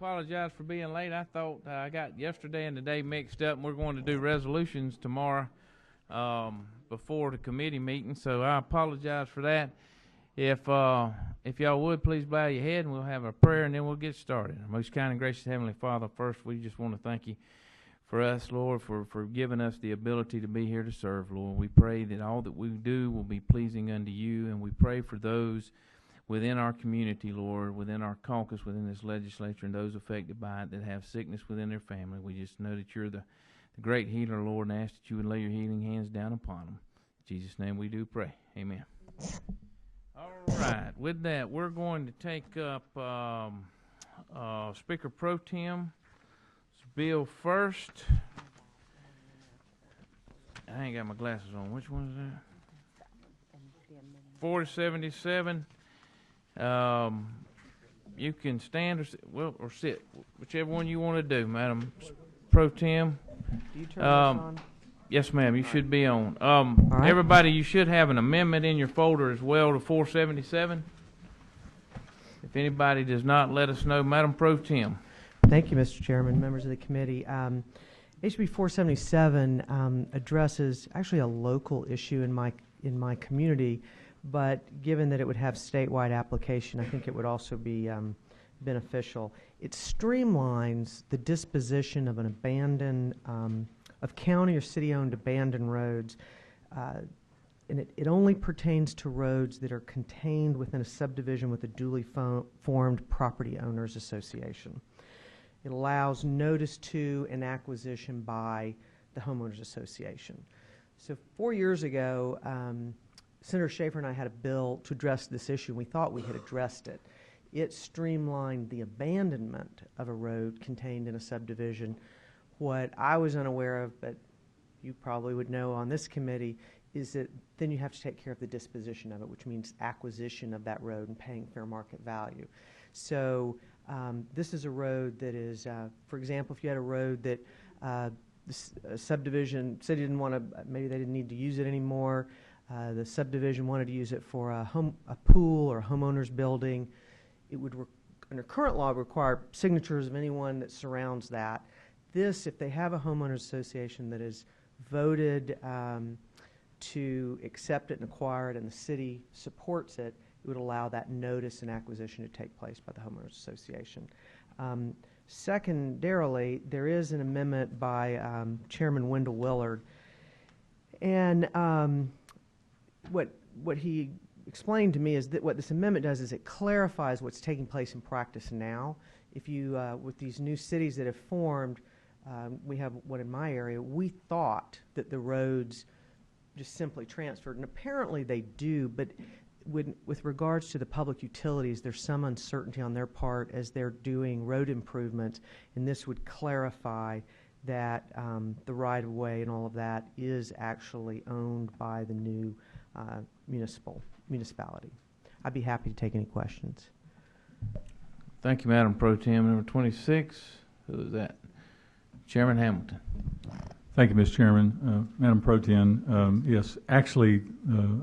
apologize for being late. I thought I got yesterday and today mixed up, and we're going to do resolutions tomorrow before the committee meeting, so I apologize for that. If y'all would, please bow your head, and we'll have a prayer, and then we'll get started. Most kind and gracious Heavenly Father, first we just want to thank you for us, Lord, for giving us the ability to be here to serve, Lord. We pray that all that we do will be pleasing unto you, and we pray for those within our community, Lord, within our caucus, within this legislature, and those affected by it that have sickness within their family. We just know that you're the great healer, Lord, and ask that you would lay your healing hands down upon them. In Jesus' name we do pray. Amen. All right. With that, we're going to take up Speaker Pro Tem bill first. I ain't got my glasses on. Which one is that? 4077. You can stand or sit, whichever one you want to do, Madam Pro Tem. Do you turn this on? Yes, ma'am. You should be on. right. Everybody, you should have an amendment in your folder as well to 477. If anybody does not, let us know. Madam Pro Tem. Thank you, Mr. Chairman, members of the committee. HB 477 addresses actually a local issue in my community, but given that it would have statewide application, I think it would also be beneficial. It streamlines the disposition of an abandoned, of county or city-owned abandoned roads, and it only pertains to roads that are contained within a subdivision with a duly formed property owners association. It allows notice to and acquisition by the homeowners association. So 4 years ago, Senator Schaefer and I had a bill to address this issue. We thought we had addressed it. It streamlined the abandonment of a road contained in a subdivision. What I was unaware of, but you probably would know on this committee, is that then you have to take care of the disposition of it, which means acquisition of that road and paying fair market value. So this is a road that is, for example, if you had a road that the subdivision, city didn't want to, maybe they didn't need to use it anymore, the subdivision wanted to use it for a pool or a homeowner's building, it would, under current law, require signatures of anyone that surrounds that. This, if they have a homeowners association that is voted to accept it and acquire it and the city supports it, it would allow that notice and acquisition to take place by the homeowners association. Secondarily, there is an amendment by Chairman Wendell Willard, and what he explained to me is that what this amendment does is it clarifies what's taking place in practice now. If you, with these new cities that have formed, we have one in my area, we thought that the roads just simply transferred, and apparently they do, but with regards to the public utilities, there's some uncertainty on their part as they're doing road improvements, and this would clarify that the right-of-way and all of that is actually owned by the new municipality. I'd be happy to take any questions. Thank you, Madam Pro Tem. Number 26, who is that? Chairman Hamilton. Thank you, Mr. Chairman. Madam Pro Tem, yes, actually,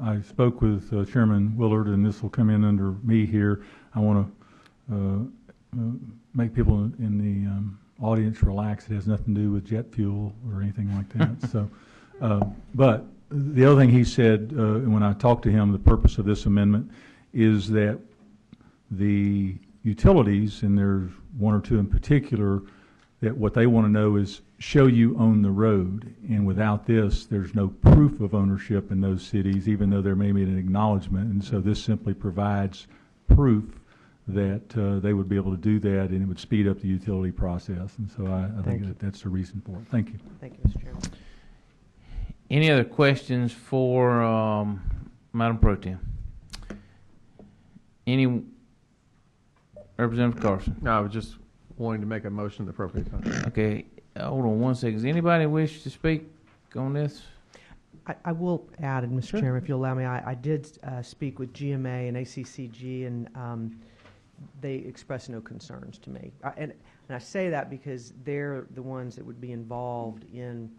I spoke with Chairman Willard, and this will come in under me here. I want to make people in the audience relax. It has nothing to do with jet fuel or anything like that. So, but the other thing he said when I talked to him, the purpose of this amendment is that the utilities, and there's one or two in particular, that what they want to know is show you own the road, and without this there's no proof of ownership in those cities, even though there may be an acknowledgement, and so this simply provides proof that they would be able to do that, and it would speed up the utility process, and so I think that's the reason for it. Thank you. Thank you, Mr. Chairman. Any other questions for Madam Pro Tem? Any? Representative Carson. No, I was just wanting to make a motion at the appropriate time. Okay, hold on 1 second. Does anybody wish to speak on this? I will add, and Mr. Sure. Chairman, if you'll allow me, I did speak with GMA and ACCG, and they expressed no concerns to me. And I say that because they're the ones that would be involved in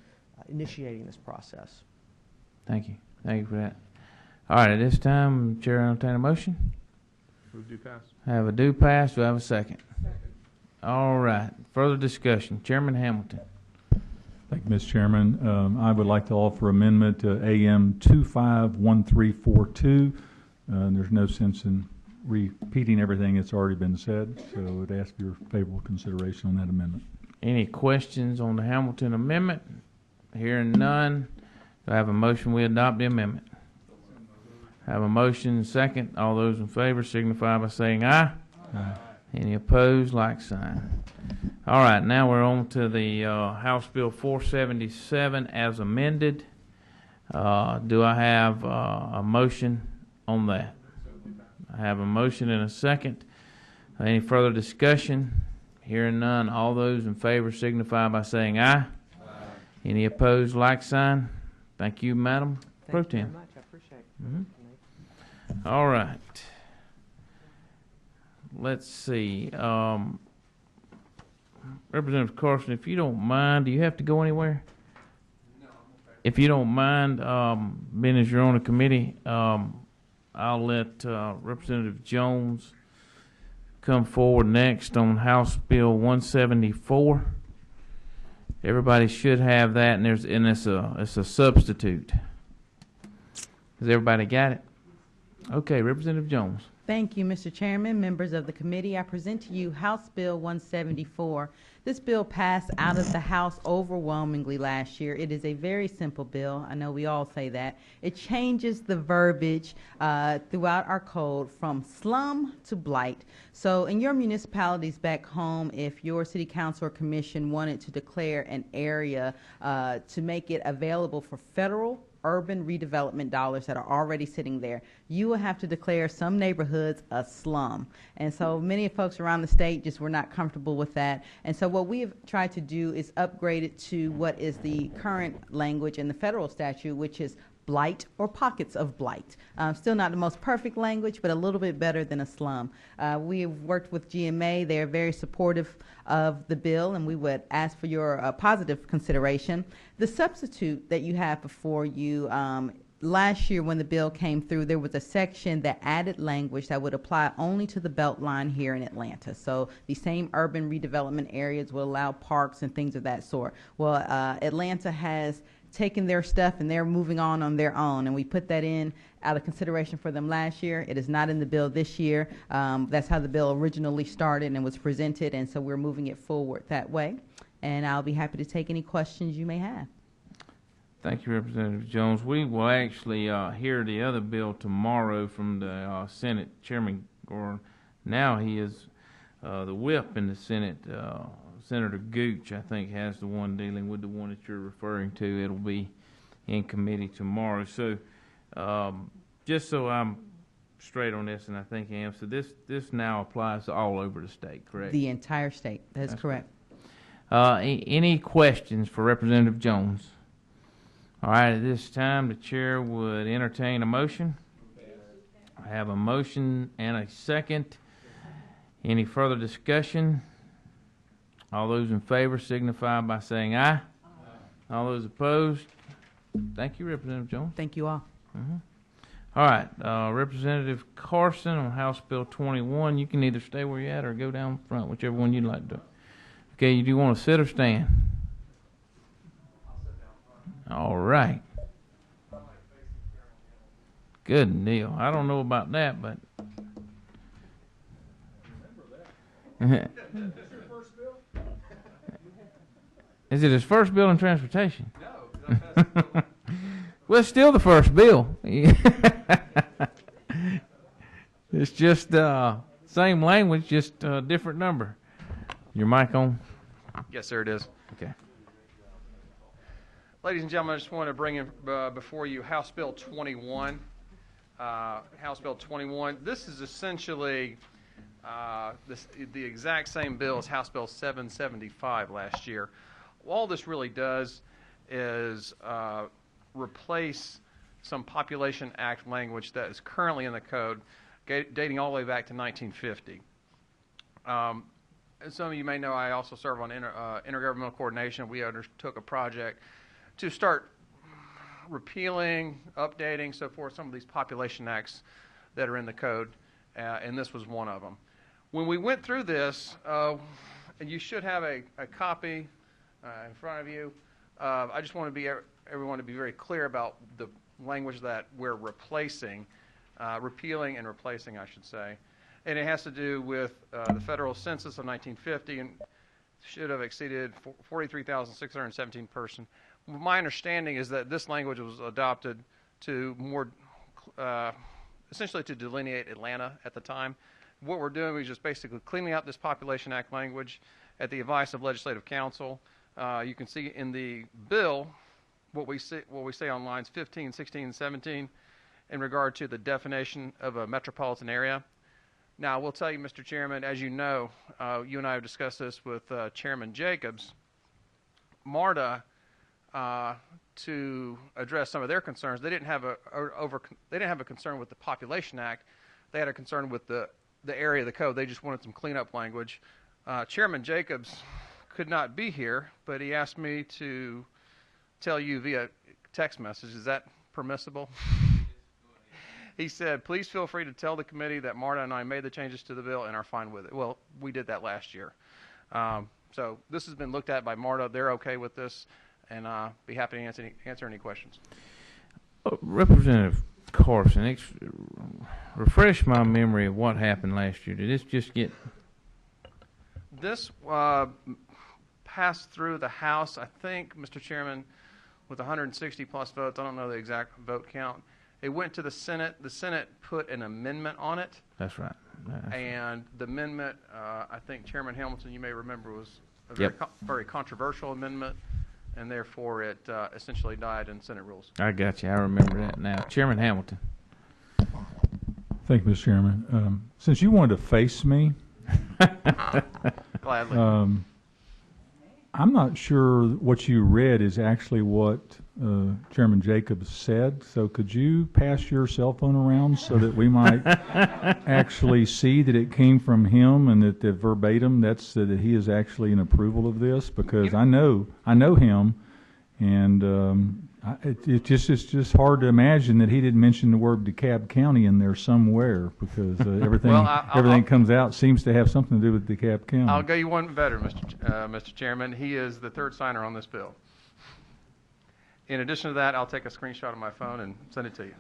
initiating this process. Thank you. Thank you for that. All right, at this time, Chair, I entertain a motion. Move due pass. I have a due pass. Do I have a second? All right. Further discussion. Chairman Hamilton. Thank you, Mr. Chairman. I would like to offer amendment to AM 251342. There's no sense in repeating everything that's already been said, so I would ask for your favorable consideration on that amendment. Any questions on the Hamilton amendment? Hearing none, do I have a motion we adopt the amendment? Have a motion second. All those in favor signify by saying aye. Aye. Any opposed, like sign. All right, now we're on to the House Bill 477 as amended. Do I have a motion on that? I have a motion and a second. Any further discussion? Hearing none, all those in favor signify by saying aye. Aye. Any opposed, like sign. Thank you, Madam Pro Tem. Thank you very much. I appreciate it. Mm-hmm. All right. Let's see. Representative Carson, if you don't mind, do you have to go anywhere? No. If you don't mind, being as you're on the committee, I'll let Representative Jones come forward next on House Bill 174. Everybody should have that, and it's a substitute. Has everybody got it? Okay, Representative Jones. Thank you, Mr. Chairman, members of the committee. I present to you House Bill 174. This bill passed out of the House overwhelmingly last year. It is a very simple bill. I know we all say that. It changes the verbiage throughout our code from slum to blight. So in your municipalities back home, if your city council or commission wanted to declare an area to make it available for federal urban redevelopment dollars that are already sitting there, you will have to declare some neighborhoods a slum. And so many folks around the state just were not comfortable with that. And so what we have tried to do is upgrade it to what is the current language in the federal statute, which is blight or pockets of blight. Still not the most perfect language, but a little bit better than a slum. We have worked with GMA. They are very supportive of the bill, and we would ask for your positive consideration. The substitute that you have before you, last year when the bill came through, there was a section that added language that would apply only to the Beltline here in Atlanta. So the same urban redevelopment areas will allow parks and things of that sort. Well, Atlanta has taken their stuff and they're moving on their own, and we put that in out of consideration for them last year. It is not in the bill this year. That's how the bill originally started and was presented, and so we're moving it forward that way. And I'll be happy to take any questions you may have. Thank you, Representative Jones. We will actually hear the other bill tomorrow from the Senate. Chairman Gore, now he is the whip in the Senate. Senator Gooch, I think, has the one dealing with the one that you're referring to. It'll be in committee tomorrow. So just so I'm straight on this, and I think I am, so this now applies to all over the state, correct? The entire state. That's correct. Any questions for Representative Jones? All right, at this time, the chair would entertain a motion. I have a motion and a second. Any further discussion? All those in favor signify by saying aye. Aye. All those opposed? Thank you, Representative Jones. Thank you all. Mm-hmm. All right, Representative Carson on House Bill 21. You can either stay where you're at or go down front, whichever one you'd like to do. Okay, you do want to sit or stand? All right. Good deal. I don't know about that, but. Is it his first bill in transportation? No. Well, it's still the first bill. It's just same language, just a different number. Your mic on? Yes, sir, it is. Okay. Ladies and gentlemen, I just want to bring in before you House Bill 21. House Bill 21. This is essentially the exact same bill as House Bill 775 last year. All this really does is replace some Population Act language that is currently in the code, dating all the way back to 1950. As some of you may know, I also serve on intergovernmental coordination. We undertook a project to start repealing, updating, so forth, some of these Population Acts that are in the code, and this was one of them. When we went through this, and you should have a copy in front of you. I just want everyone to be very clear about the language that we're replacing, repealing and replacing, I should say. And it has to do with the federal census of 1950 and should have exceeded 43,617 person. My understanding is that this language was adopted to more, essentially to delineate Atlanta at the time. What we're doing is just basically cleaning up this Population Act language at the advice of Legislative Council. You can see in the bill what we say on lines 15, 16, and 17 in regard to the definition of a metropolitan area. Now, I will tell you, Mr. Chairman, as you know, you and I have discussed this with Chairman Jacobs. MARTA, to address some of their concerns, they didn't have a concern with the Population Act. They had a concern with the area of the code. They just wanted some cleanup language. Chairman Jacobs could not be here, but he asked me to tell you via text message. Is that permissible? He said, please feel free to tell the committee that Marta and I made the changes to the bill and are fine with it. Well, we did that last year. So this has been looked at by Marta. They're okay with this, and be happy to answer any questions. Representative Carson, refresh my memory of what happened last year. Did this just get... This passed through the House, I think, Mr. Chairman, with 160 plus votes. I don't know the exact vote count. It went to the Senate. The Senate put an amendment on it. That's right. And the amendment, I think Chairman Hamilton, you may remember, was a very controversial amendment, and therefore it essentially died in Senate rules. I got you. I remember that now. Chairman Hamilton. Thank you, Mr. Chairman. Since you wanted to face me, Gladly. I'm not sure what you read is actually what Chairman Jacobs said, so could you pass your cell phone around so that we might actually see that it came from him and that the verbatim, that he is actually in approval of this? Because I know him, and it's just hard to imagine that he didn't mention the word DeKalb County in there somewhere, because everything everything comes out seems to have something to do with DeKalb County. I'll go you one better, Mr. Chairman. He is the third signer on this bill. In addition to that, I'll take a screenshot of my phone and send it to you.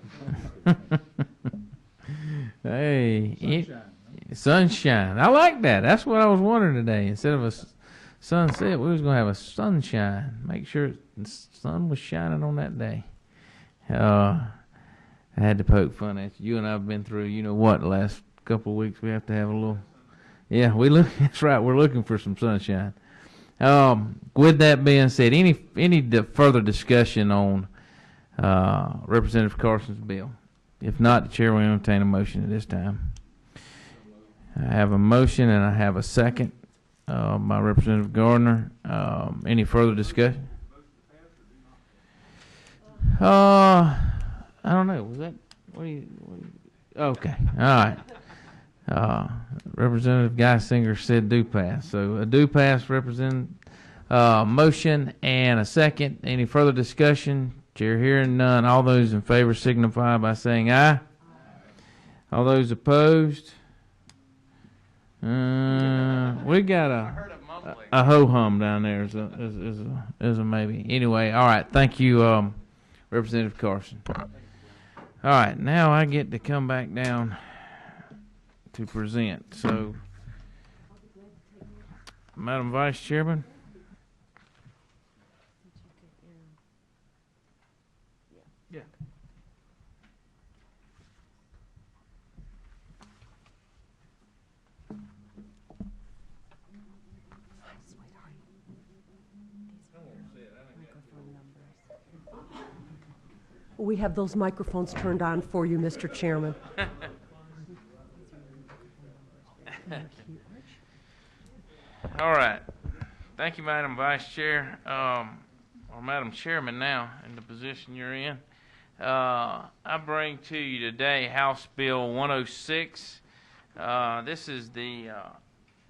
Hey, sunshine. I like that. That's what I was wondering today. Instead of a sunset, we was going to have a sunshine. Make sure the sun was shining on that day. I had to poke fun at you. You and I have been through, you know what, the last couple of weeks. We have to have a little. Yeah, that's right. We're looking for some sunshine. With that being said, any further discussion on Representative Carson's bill? If not, the chair will entertain a motion at this time. I have a motion and I have a second by Representative Gardner. Any further discussion? I don't know. Was that what do you okay. All right. Representative Geisinger said do pass. So a do pass motion and a second. Any further discussion? Chair hearing none. All those in favor signify by saying aye. All those opposed? We got a ho-hum down there as a maybe. Anyway, all right. Thank you, Representative Carson. All right. Now I get to come back down to present. So, Madam Vice Chairman. Yeah. We have those microphones turned on for you, Mr. Chairman. All right. Thank you, Madam Vice Chair, or Madam Chairman now, in the position you're in. I bring to you today House Bill 106. This is the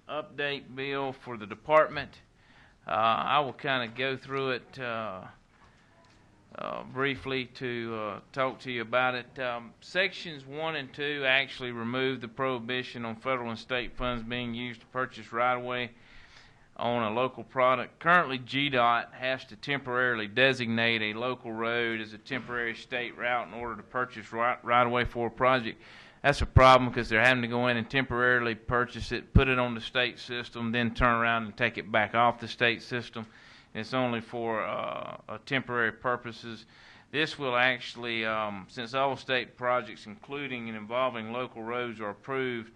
update bill for the department. I will kind of go through it briefly to talk to you about it. Sections 1 and 2 actually remove the prohibition on federal and state funds being used to purchase right-of-way on a local product. Currently, GDOT has to temporarily designate a local road as a temporary state route in order to purchase right-of-way for a project. That's a problem because they're having to go in and temporarily purchase it, put it on the state system, then turn around and take it back off the state system. It's only for temporary purposes. This will actually, since all state projects, including and involving local roads, are approved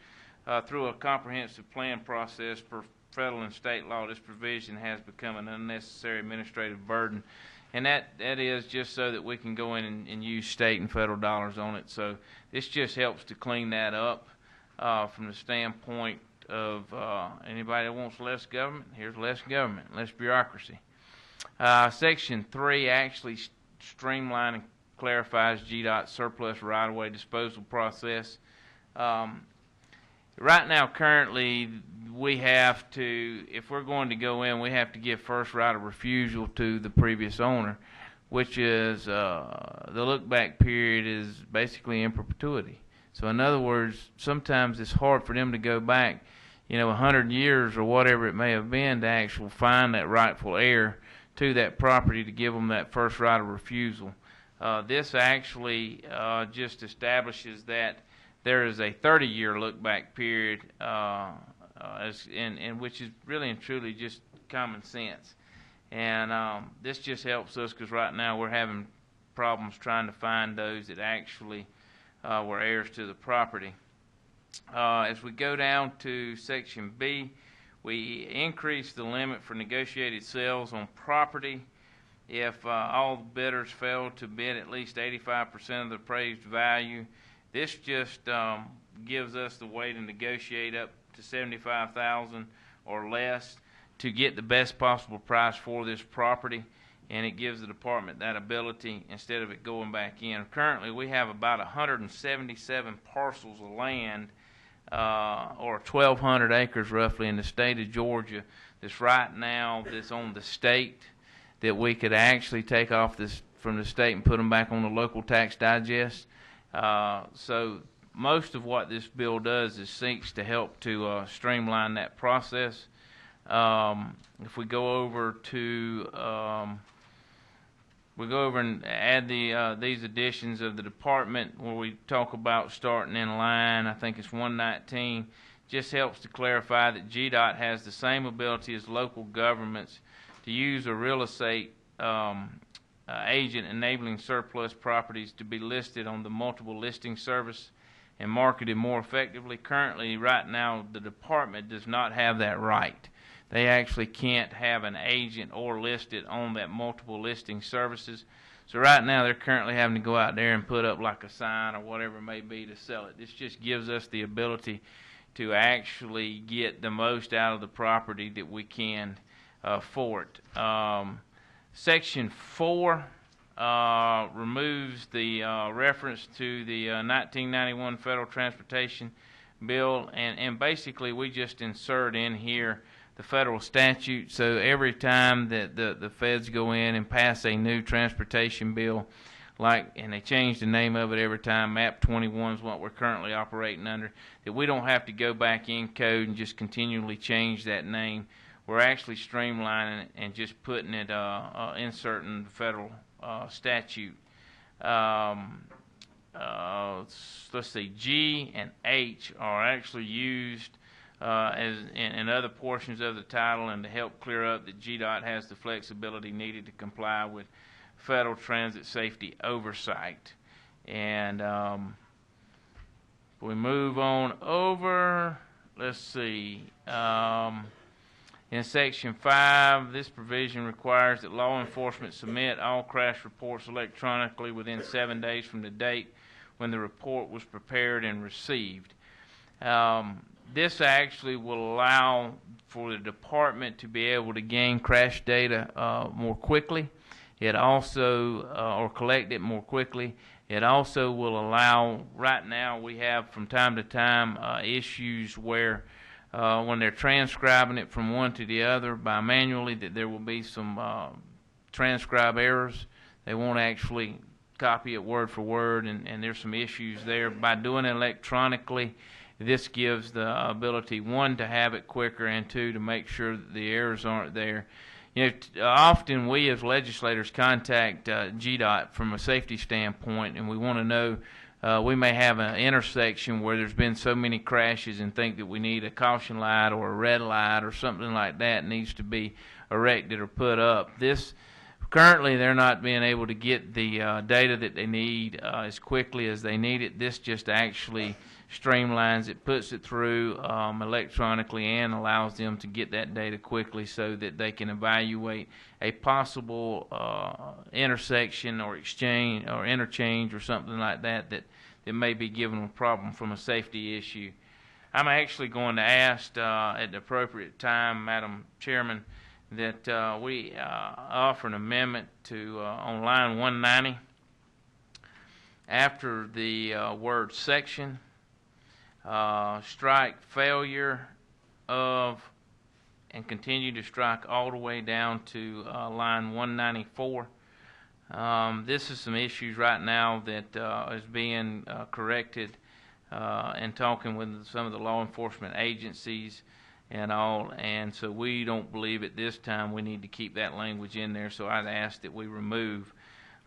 through a comprehensive plan process per federal and state law, this provision has become an unnecessary administrative burden. And that is just so that we can go in and use state and federal dollars on it. So this just helps to clean that up from the standpoint of anybody that wants less government. Here's less government, less bureaucracy. Section 3 actually streamlines and clarifies GDOT's surplus right-of-way disposal process. Right now, currently, we have to, if we're going to go in, we have to give first right of refusal to the previous owner, which is the look-back period is basically in perpetuity. So in other words, sometimes it's hard for them to go back, 100 years or whatever it may have been to actually find that rightful heir to that property to give them that first right of refusal. This actually just establishes that there is a 30-year look-back period, and which is really and truly just common sense. And this just helps us because right now we're having problems trying to find those that actually were heirs to the property. As we go down to Section B, we increase the limit for negotiated sales on property if all the bidders fail to bid at least 85% of the appraised value. This just gives us the way to negotiate up to $75,000 or less to get the best possible price for this property, and it gives the department that ability instead of it going back in. Currently, we have about 177 parcels of land, or 1,200 acres roughly in the state of Georgia that's right now that's on the state that we could actually take off this from the state and put them back on the local tax digest. So most of what this bill does is seeks to help to streamline that process. If we go over to we go over and add these additions of the department where we talk about starting in line, I think it's 119, just helps to clarify that GDOT has the same ability as local governments to use a real estate agent enabling surplus properties to be listed on the multiple listing service and marketed more effectively. Currently, right now, the department does not have that right. They actually can't have an agent or list it on that multiple listing services. So right now, they're currently having to go out there and put up like a sign or whatever it may be to sell it. This just gives us the ability to actually get the most out of the property that we can for it. Section 4 removes the reference to the 1991 Federal Transportation Bill, and basically we just insert in here the federal statute. So every time that the feds go in and pass a new transportation bill, and they change the name of it every time, MAP 21 is what we're currently operating under, that we don't have to go back in code and just continually change that name. We're actually streamlining it and just putting it, inserting the federal statute. Let's see, G and H are actually used as in other portions of the title, and to help clear up that GDOT has the flexibility needed to comply with federal transit safety oversight. And we move on over, let's see, in Section 5, this provision requires that law enforcement submit all crash reports electronically within 7 days from the date when the report was prepared and received. This actually will allow for the department to be able to gain crash data more quickly. It also, or collect it more quickly. It also will allow, right now we have from time to time issues where when they're transcribing it from one to the other by manually, that there will be some transcribe errors. They won't actually copy it word for word, and there's some issues there. By doing it electronically, this gives the ability, one, to have it quicker, and two, to make sure that the errors aren't there. You know, often we as legislators contact GDOT from a safety standpoint, and we want to know, we may have an intersection where there's been so many crashes and think that we need a caution light or a red light or something like that needs to be erected or put up. Currently, they're not being able to get the data that they need as quickly as they need it. This just actually streamlines it, puts it through electronically, and allows them to get that data quickly so that they can evaluate a possible intersection or exchange or interchange or something like that that may be giving them a problem from a safety issue. I'm actually going to ask at the appropriate time, Madam Chairman, that we offer an amendment to on line 190, after the word section, strike failure of, and continue to strike all the way down to line 194. This is some issues right now that is being corrected and talking with some of the law enforcement agencies and all, and so we don't believe at this time we need to keep that language in there, so I'd ask that we remove,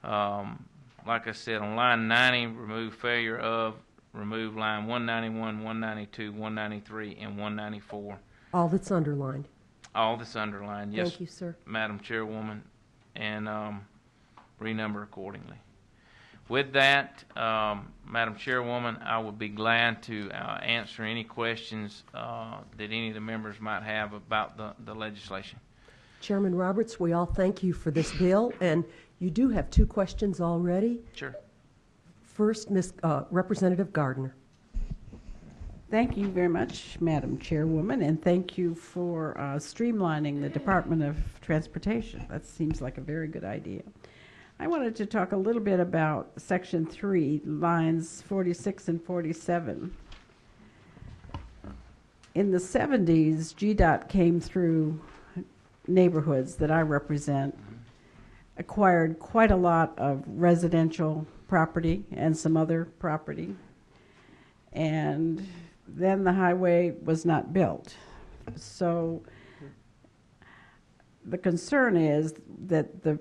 like I said, on line 90, remove failure of, remove line 191, 192, 193, and 194. All that's underlined. All that's underlined, yes. Thank you, sir. Madam Chairwoman, and renumber accordingly. With that, Madam Chairwoman, I would be glad to answer any questions that any of the members might have about the legislation. Chairman Roberts, we all thank you for this bill, and you do have 2 questions already. Sure. First, Representative Gardner. Thank you very much, Madam Chairwoman, and thank you for streamlining the Department of Transportation. That seems like a very good idea. I wanted to talk a little bit about Section 3, lines 46 and 47. In the 70s, GDOT came through neighborhoods that I represent, acquired quite a lot of residential property and some other property, and then the highway was not built. So the concern is that the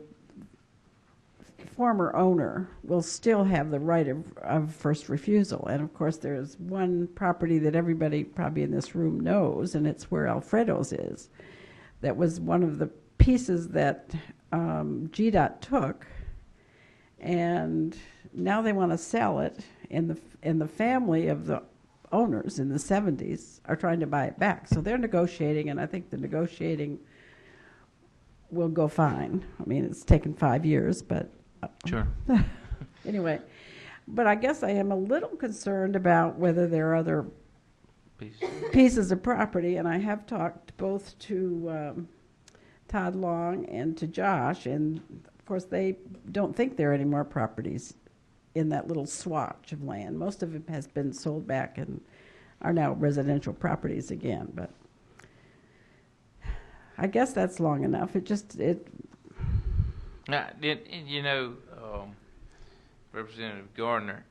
former owner will still have the right of first refusal. And of course, there's one property that everybody probably in this room knows, and it's where Alfredo's is. That was one of the pieces that GDOT took, and now they want to sell it, and the family of the owners in the 70s are trying to buy it back. So they're negotiating, and I think the negotiating will go fine. I mean, it's taken 5 years, but Sure. Anyway, but I guess I am a little concerned about whether there are other pieces of property, and I have talked both to Todd Long and to Josh, and of course they don't think there are any more properties in that little swatch of land. Most of it has been sold back and are now residential properties again, but I guess that's long enough. You know, Representative Gardner,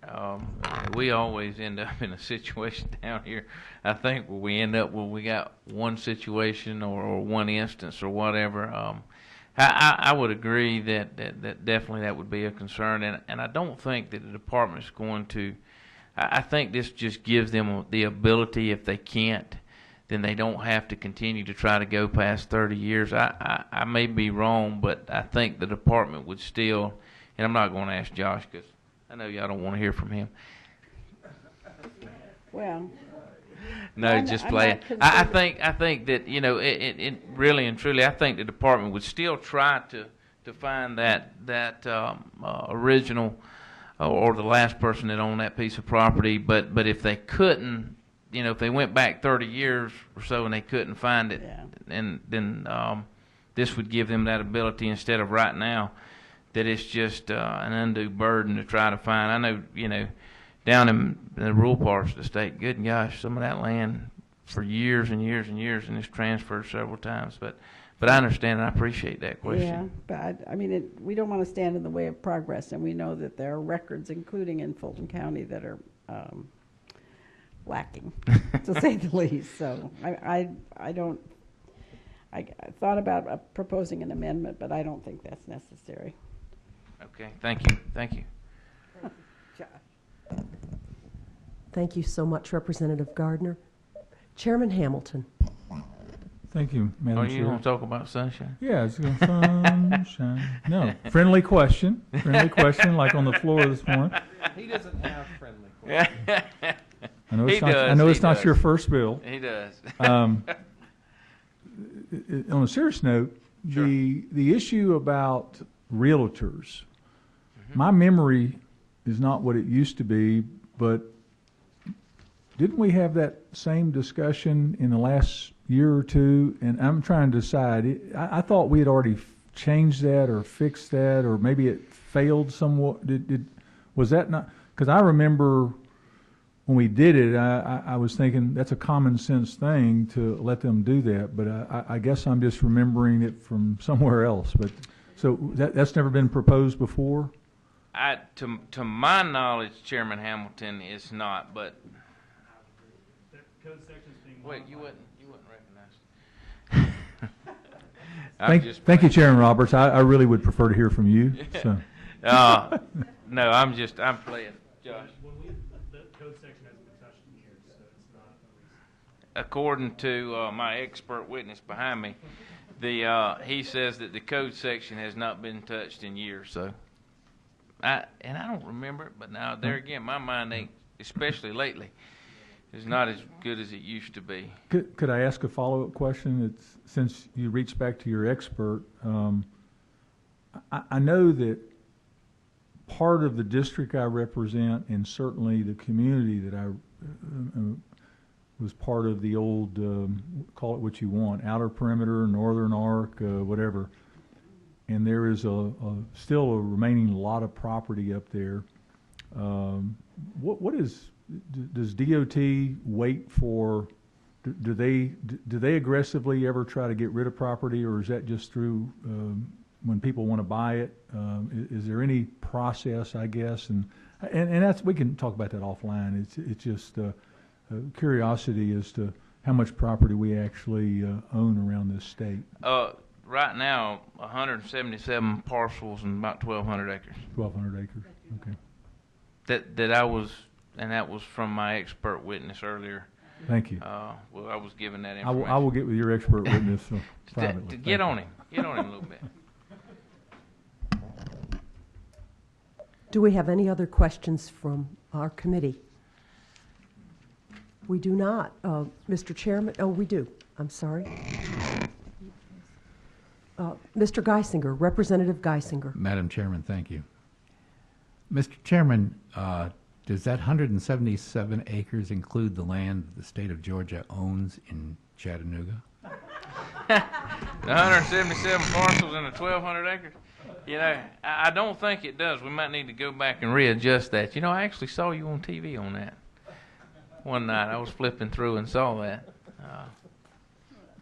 we always end up in a situation down here, I think, where we end up when we got one situation or one instance or whatever. I would agree that definitely that would be a concern, and I don't think that the department is going to. I think this just gives them the ability, if they can't, then they don't have to continue to try to go past 30 years. I may be wrong, but I think the department would still, and I'm not going to ask Josh because I know y'all don't want to hear from him. Well, no, just play it. I think that, you know, it really and truly, I think the department would still try to find that original or the last person that owned that piece of property, but if they couldn't, you know, if they went back 30 years or so and they couldn't find it, and then this would give them that ability instead of right now that it's just an undue burden to try to find. I know, you know, down in the rural parts of the state, good gosh, some of that land for years and years and years, and it's transferred several times. But I understand and I appreciate that question. Yeah, but I mean, we don't want to stand in the way of progress, and we know that there are records, including in Fulton County, that are lacking, to say the least. So I thought about proposing an amendment, but I don't think that's necessary. Okay, thank you, thank you. Thank you so much, Representative Gardner. Chairman Hamilton. Thank you, Madam Oh, Chair. you want to talk about sunshine? Yeah, it's going sunshine. No, friendly question, like on the floor this morning. He doesn't have friendly questions. I know He it's not. does, I know he it's not does. your first bill. He does. On a serious note, Sure. the issue about realtors, my memory is not what it used to be, but didn't we have that same discussion in the last year or two? And I'm trying to decide. I thought we had already changed that or fixed that, or maybe it failed somewhat. Was that not? Because I remember when we did it, I was thinking that's a common sense thing to let them do that. But I guess I'm just remembering it from somewhere else. But so that's never been proposed before. To my knowledge, Chairman Hamilton, it's not. But wait, you wouldn't recognize. Thank you, Chairman Roberts. I really would prefer to hear from you. So. No, I'm playing, Josh. The code section hasn't been touched in years, so it's not According to my expert witness behind me, he says that the code section has not been touched in years. So, I don't remember it, but now there again, my mind ain't, especially lately, is not as good as it used to be. Could I ask a follow-up question? Since you reached back to your expert, I know that part of the district I represent, and certainly the community that I was part of the old, call it what you want, outer perimeter, northern arc, whatever. And there is still a remaining lot of property up there. Does DOT wait for? Do they aggressively ever try to get rid of property, or is that just through when people want to buy it? Is there any process, I guess? And that's, we can talk about that offline. It's just curiosity as to how much property we actually own around this state. Right now, 177 parcels and about 1,200 acres. 1,200 acres. Okay. That was from my expert witness earlier. Thank you. Well, I was given that I information. will get with your expert witness privately. Get on him a little bit. Do we have any other questions from our committee? We do not. Mr. Chairman, oh, we do. I'm sorry. Mr. Geisinger, Representative Geisinger. Madam Chairman, thank you. Mr. Chairman, does that 177 acres include the land the state of Georgia owns in Chattanooga? The 177 parcels and the 1,200 acres? I don't think it does. We might need to go back and readjust that. I actually saw you on TV on that one night. I was flipping through and saw that.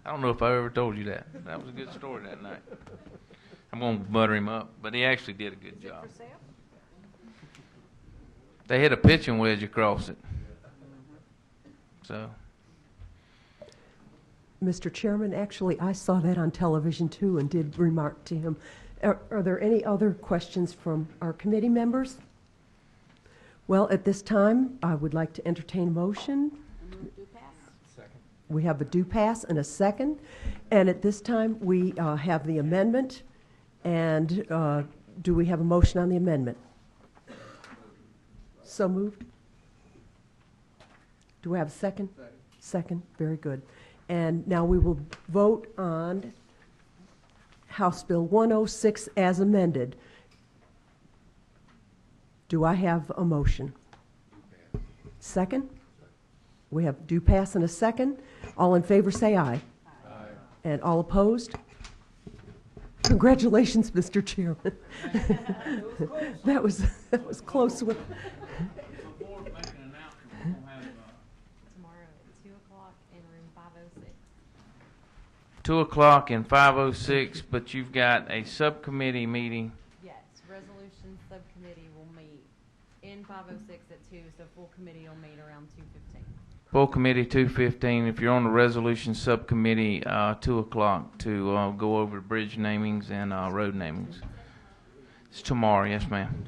I don't know if I ever told you that. That was a good story that night. I'm going to butter him up, but he actually did a good job. They hit a pitching wedge across it. So. Mr. Chairman, actually, I saw that on television too and did remark to him. Are there any other questions from our committee members? Well, at this time, I would like to entertain a motion. We have a do pass and a second. And at this time, we have the amendment. And do we have a motion on the amendment? So moved. Do we have a second? Second. Very good. And now we will vote on House Bill 106 as amended. Do I have a motion? Second? We have do pass and a second. All in favor say aye. Aye. And all opposed? Congratulations, Mr. Chairman. That was close. With Before making an announcement, we're going to have tomorrow at 2 o'clock in room 506. 2 o'clock and 5:06, but you've got a subcommittee meeting. Yes, resolution subcommittee will meet in 506 at 2, so full committee will meet around 2:15. Full committee 2:15. If you're on the resolution subcommittee, 2 o'clock to go over bridge namings and road namings. It's tomorrow, yes, ma'am.